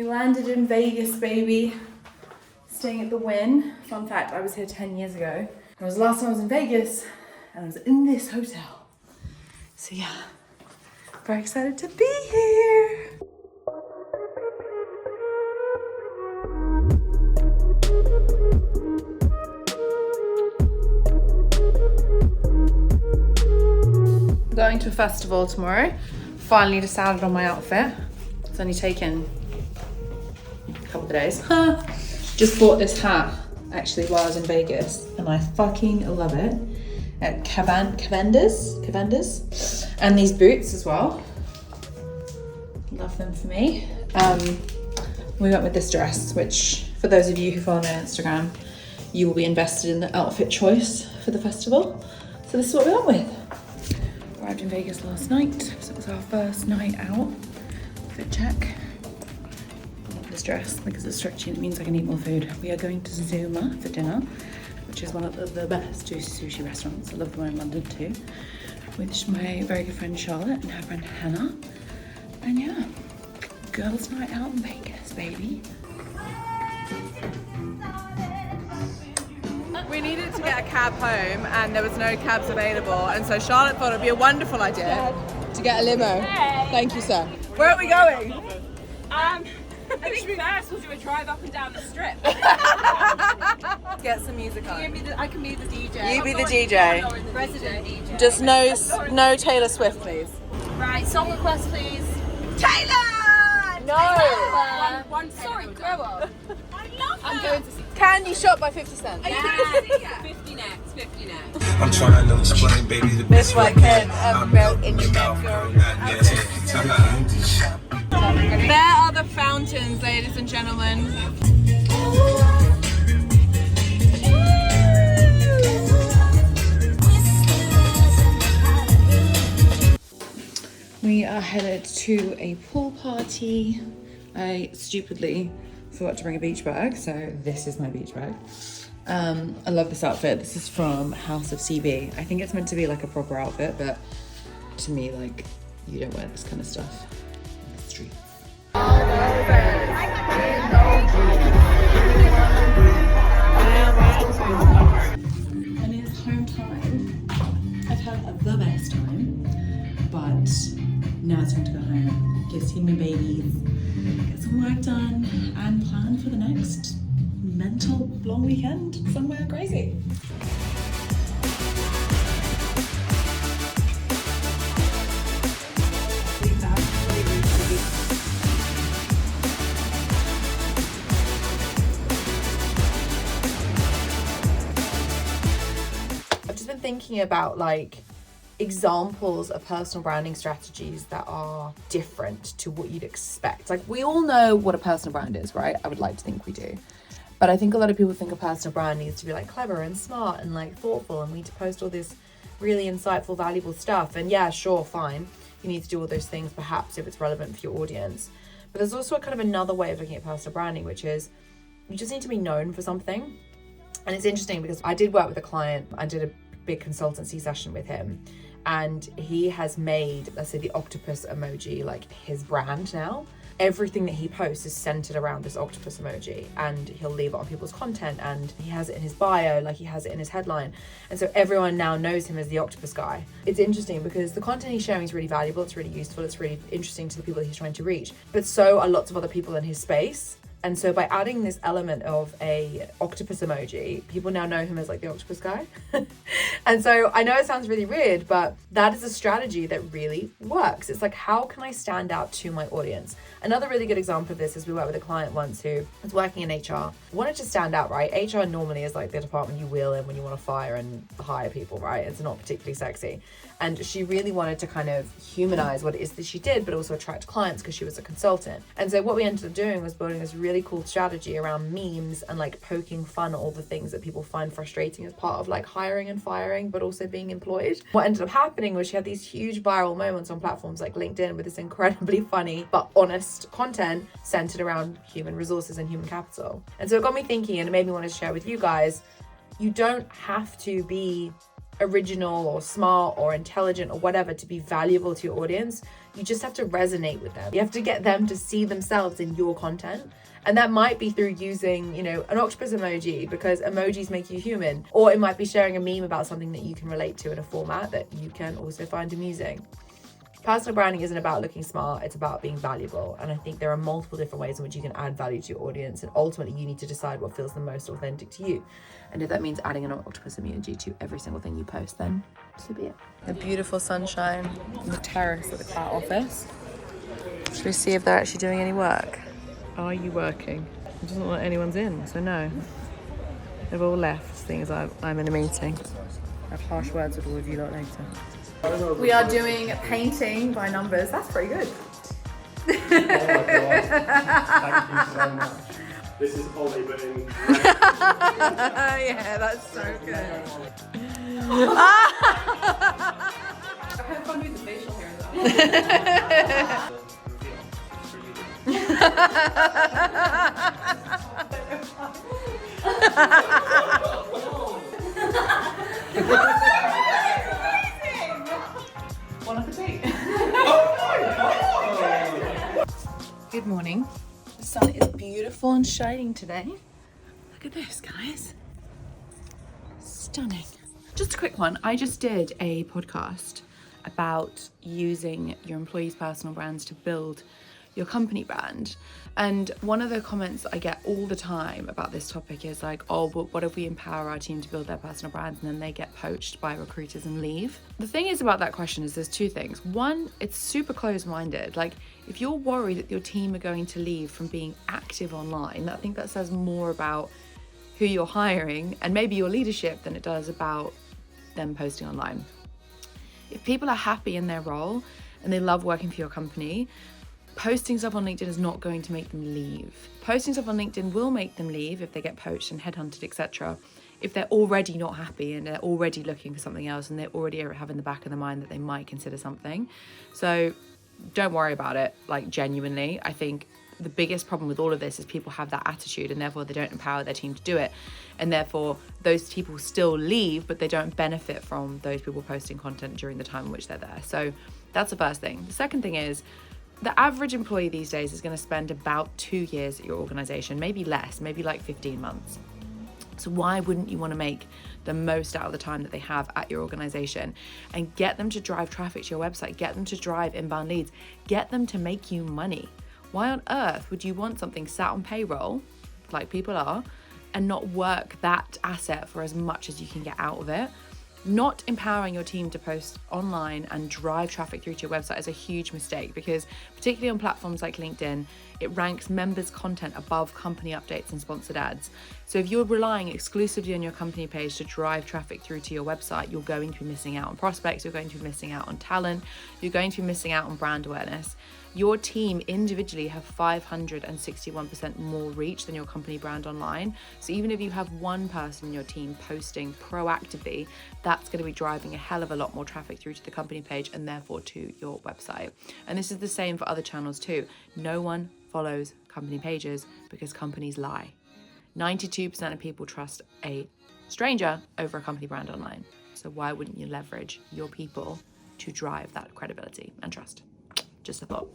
We landed in Vegas, baby. Staying at the Wynn. Fun fact, I was here 10 years ago. It was the last time I was in Vegas, and I was in this hotel. So yeah, very excited to be here. I'm going to a festival tomorrow. Finally decided on my outfit. It's only taken a couple of days. Just bought this hat actually while I was in Vegas, and I fucking love it. At Cavender's, and these boots as well. Love them for me. We went with this dress, which for those of you who follow me on Instagram, you will be invested in the outfit choice for the festival. So this is what we went with. Arrived in Vegas last night, so it was our first night out. Fit check. I love this dress because it's stretchy and it means I can eat more food. We are going to Zuma for dinner, which is one of the best sushi restaurants. I love the one in London too, with my very good friend Charlotte and her friend Hannah. And yeah, girls' night out in Vegas, baby. We needed to get a cab home and there was no cabs available, and so Charlotte thought it would be a wonderful idea to get a limo. Hey. Thank you, sir. Where are we going? I think first we'll do a drive up and down the strip. Get some music on. I can be the DJ. You be the DJ. Resident DJ. Just no Taylor Swift, please. Right, song request, please. Taylor! No! One sorry, grow up. I love her. I'm going to see. Candy Shop by 50 Cent. Yeah. 50 next, 50 next. I'm trying to explain, baby, the Miss White Kid, melt in your neck, girl. There are the fountains, ladies and gentlemen. We are headed to a pool party. I stupidly forgot to bring a beach bag, so this is my beach bag. I love this outfit. This is from House of CB. I think it's meant to be like a proper outfit, but to me, like, you don't wear this kind of stuff in the street. And it's home time. I've had the best time, but now it's time to go home, get to see my babies, get some work done, and plan for the next mental long weekend somewhere crazy. I've just been thinking about like examples of personal branding strategies that are different to what you'd expect. Like, we all know what a personal brand is, right? I would like to think we do. But I think a lot of people think a personal brand needs to be like clever and smart and like thoughtful, and we need to post all this really insightful, valuable stuff. And yeah, sure, fine. You need to do all those things perhaps if it's relevant for your audience. But there's also kind of another way of looking at personal branding, which is you just need to be known for something. And it's interesting because I did work with a client. I did a big consultancy session with him, and he has made, let's say, the octopus emoji like his brand now. Everything that he posts is centered around this octopus emoji, and he'll leave it on people's content, and he has it in his bio, like he has it in his headline. And so everyone now knows him as the octopus guy. It's interesting because the content he's sharing is really valuable, it's really useful, it's really interesting to the people that he's trying to reach. But so are lots of other people in his space. And so by adding this element of a octopus emoji, people now know him as like the octopus guy. And so I know it sounds really weird, but that is a strategy that really works. It's like, how can I stand out to my audience? Another really good example of this is we worked with a client once who was working in HR, wanted to stand out, right? HR normally is like the department you wheel in when you want to fire and hire people, right? It's not particularly sexy. And she really wanted to kind of humanize what it is that she did, but also attract clients because she was a consultant. And so what we ended up doing was building this really cool strategy around memes and like poking fun at all the things that people find frustrating as part of like hiring and firing, but also being employed. What ended up happening was she had these huge viral moments on platforms like LinkedIn with this incredibly funny but honest content centered around human resources and human capital. And so it got me thinking, and it made me want to share with you guys, you don't have to be original or smart or intelligent or whatever to be valuable to your audience. You just have to resonate with them. You have to get them to see themselves in your content. And that might be through using, you know, an octopus emoji, because emojis make you human. Or it might be sharing a meme about something that you can relate to in a format that you can also find amusing. Personal branding isn't about looking smart, it's about being valuable. And I think there are multiple different ways in which you can add value to your audience. And ultimately, you need to decide what feels the most authentic to you. And if that means adding an octopus emoji to every single thing you post, then so be it. The beautiful sunshine on the terrace at the Klowt office. Should we see if they're actually doing any work? Are you working? It doesn't look like anyone's in, so no. They've all left, seeing as I'm in a meeting. I have harsh words with all of you lot later. We are doing painting by numbers. That's pretty good. Oh my God. Thank you so much. This is Ollie, but in... Yeah, that's so good. I had fun with the facial hair though. One of the tea. Good morning. The sun is beautiful and shining today. Look at this, guys. Stunning. Just a quick one. I just did a podcast about using your employees' personal brands to build your company brand. And one of the comments I get all the time about this topic is like, oh, but what if we empower our team to build their personal brands and then they get poached by recruiters and leave? The thing is about that question is there's two things. One, it's super close-minded. Like, if you're worried that your team are going to leave from being active online, I think that says more about who you're hiring and maybe your leadership than it does about them posting online. If people are happy in their role and they love working for your company, posting stuff on LinkedIn is not going to make them leave. Posting stuff on LinkedIn will make them leave if they get poached and headhunted, etc. If they're already not happy and they're already looking for something else and they already have in the back of their mind that they might consider something. So don't worry about it, like genuinely. I think the biggest problem with all of this is people have that attitude and therefore they don't empower their team to do it. And therefore those people still leave, but they don't benefit from those people posting content during the time in which they're there. So that's the first thing. The second thing is, the average employee these days is going to spend about 2 years at your organization, maybe less, maybe like 15 months. So why wouldn't you want to make the most out of the time that they have at your organization and get them to drive traffic to your website, get them to drive inbound leads, get them to make you money? Why on earth would you want something sat on payroll, like people are, and not work that asset for as much as you can get out of it? Not empowering your team to post online and drive traffic through to your website is a huge mistake, because particularly on platforms like LinkedIn, it ranks members' content above company updates and sponsored ads. So if you're relying exclusively on your company page to drive traffic through to your website, you're going to be missing out on prospects, you're going to be missing out on talent, you're going to be missing out on brand awareness. Your team individually have 561% more reach than your company brand online. So even if you have one person in your team posting proactively, that's going to be driving a hell of a lot more traffic through to the company page and therefore to your website. And this is the same for other channels too. No one follows company pages because companies lie. 92% of people trust a stranger over a company brand online. So why wouldn't you leverage your people to drive that credibility and trust? Just a thought.